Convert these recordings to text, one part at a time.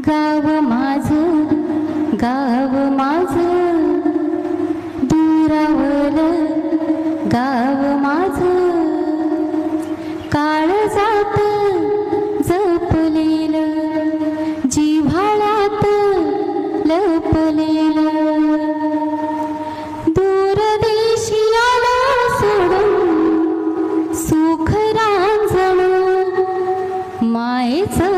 गाव माझं गाव माझं दुरावलं गाव माझं काळजात जपलेलं जिव्हाळ्यात लपलेलं दूरदेशी आलं सोडून सुख रांजणं मायेचं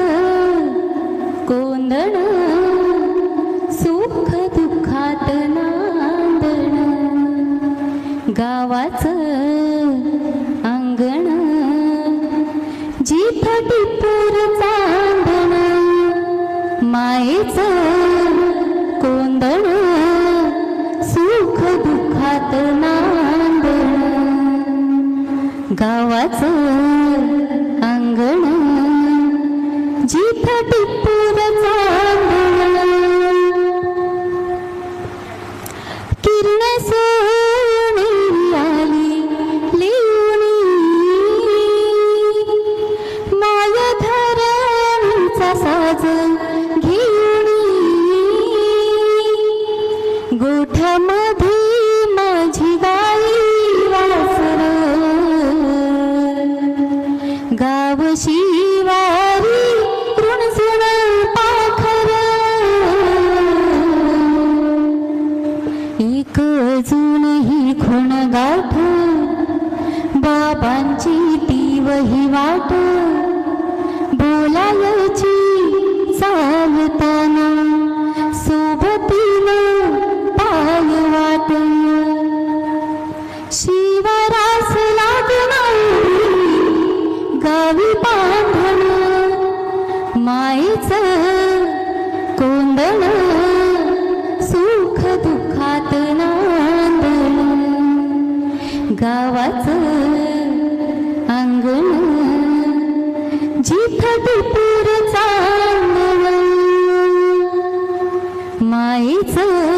कोंदण सुख दुःखात नांदण गावाचं अंगण जिथं टिपूर चांदण मायेचं कोंदण सुख दुःखात नांदण गावाचं अंगण जिथं टिपूर चांदण किरण सोनेरी आली लिवणी माया धरणीचा साज घेऊनी गोठ्यामध्ये माझी गाई वासर गाव शिवारी ऋणसुण पाखर एक अजून ही खूण गाठ बाबांची ती वही वाट बोलायची चालताना सोबतीनं पाय वाट शिवरास लागणारी गावी बांधण मायेचं कोंदण सुख दुःखात नांदण गावाचं अंगण जिथं टिपूर चांदण मायेचं